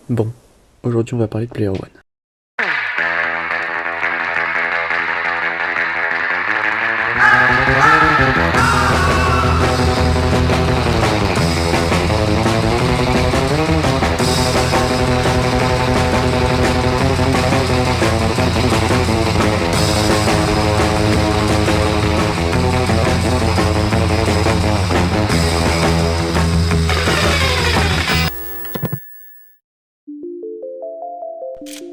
Bon, aujourd'hui on va parler de Player One.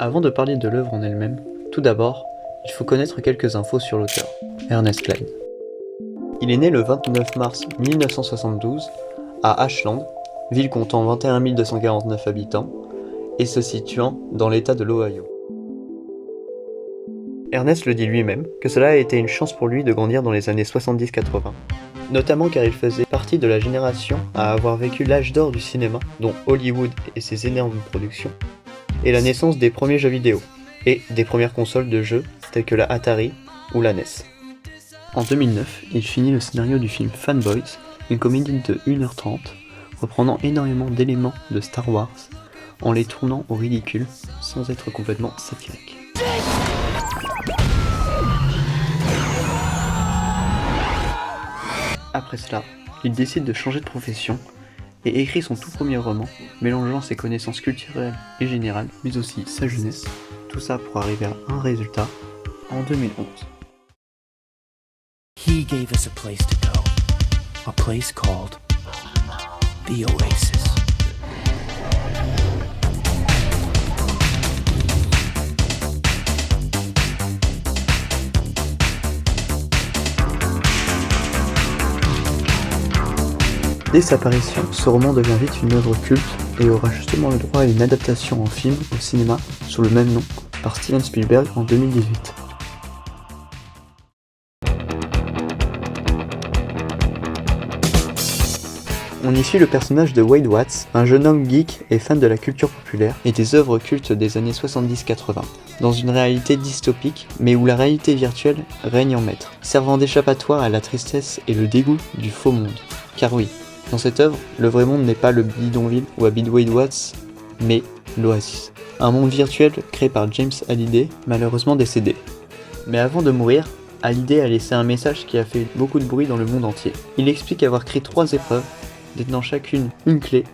Avant de parler de l'œuvre en elle-même, tout d'abord, il faut connaître quelques infos sur l'auteur, Ernest Cline. Il est né le 29 mars 1972 à Ashland, ville comptant 21 249 habitants, et se situant dans l'état de l'Ohio. Ernest le dit lui-même que cela a été une chance pour lui de grandir dans les années 70-80, notamment car il faisait partie de la génération à avoir vécu l'âge d'or du cinéma, dont Hollywood et ses énormes productions, et la naissance des premiers jeux vidéo, et des premières consoles de jeux telles que la Atari ou la NES. En 2009, il finit le scénario du film Fanboys, une comédie de 1h30, reprenant énormément d'éléments de Star Wars, en les tournant au ridicule, sans être complètement satirique. Après cela, il décide de changer de profession et écrit son tout premier roman, mélangeant ses connaissances culturelles et générales, mais aussi sa jeunesse, tout ça pour arriver à un résultat en 2011. He gave us a place to go, a place called the Oasis. Dès sa parution, ce roman devient vite une œuvre culte et aura justement le droit à une adaptation en film au cinéma sous le même nom par Steven Spielberg en 2018. On y suit le personnage de Wade Watts, un jeune homme geek et fan de la culture populaire et des œuvres cultes des années 70-80, dans une réalité dystopique, mais où la réalité virtuelle règne en maître, servant d'échappatoire à la tristesse et le dégoût du faux monde. Car oui, dans cette œuvre, le vrai monde n'est pas le bidonville ou Habit Wade Watts, mais l'Oasis. Un monde virtuel créé par James Hallyday, malheureusement décédé. Mais avant de mourir, Hallyday a laissé un message qui a fait beaucoup de bruit dans le monde entier. Il explique avoir créé 3 épreuves, détenant chacune une clé,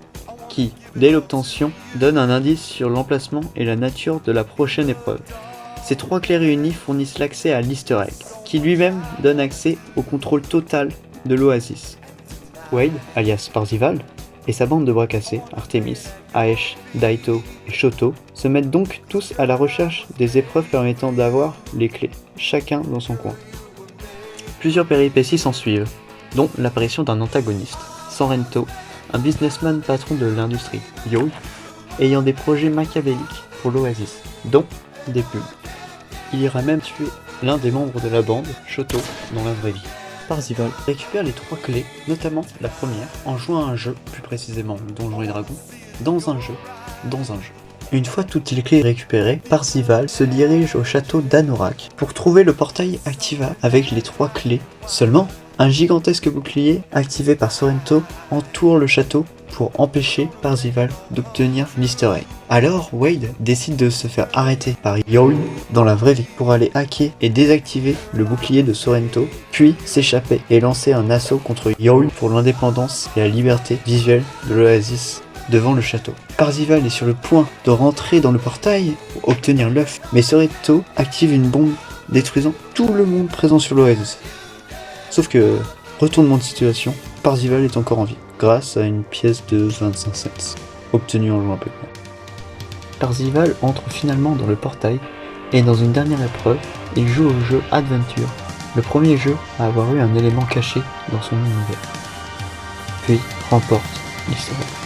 qui, dès l'obtention, donne un indice sur l'emplacement et la nature de la prochaine épreuve. Ces 3 clés réunies fournissent l'accès à l'Easter Egg, qui lui-même donne accès au contrôle total de l'Oasis. Wade, alias Parzival, et sa bande de bras cassés, Artemis, Aesh, Daito et Shoto, se mettent donc tous à la recherche des épreuves permettant d'avoir les clés, chacun dans son coin. Plusieurs péripéties s'ensuivent, dont l'apparition d'un antagoniste, Sorrento, un businessman patron de l'industrie, Yo, ayant des projets machiavéliques pour l'Oasis, dont des pubs. Il ira même tuer l'un des membres de la bande, Shoto, dans la vraie vie. Parzival récupère les 3 clés, notamment la première, en jouant à un jeu, plus précisément Donjons et Dragons, dans un jeu. Une fois toutes les clés récupérées, Parzival se dirige au château d'Anorak pour trouver le portail activable avec les 3 clés. Seulement, un gigantesque bouclier activé par Sorrento entoure le château pour empêcher Parzival d'obtenir l'Easter Egg. Alors Wade décide de se faire arrêter par Youl dans la vraie vie pour aller hacker et désactiver le bouclier de Sorrento, puis s'échapper et lancer un assaut contre Youl pour l'indépendance et la liberté visuelle de l'Oasis devant le château. Parzival est sur le point de rentrer dans le portail pour obtenir l'œuf, mais Sorrento active une bombe détruisant tout le monde présent sur l'Oasis. Sauf que, retournement de situation, Parzival est encore en vie, grâce à une pièce de 25 cents, obtenue en jouant avec moi. Parzival entre finalement dans le portail, et dans une dernière épreuve, il joue au jeu Adventure, le premier jeu à avoir eu un élément caché dans son univers. Puis remporte l'histoire.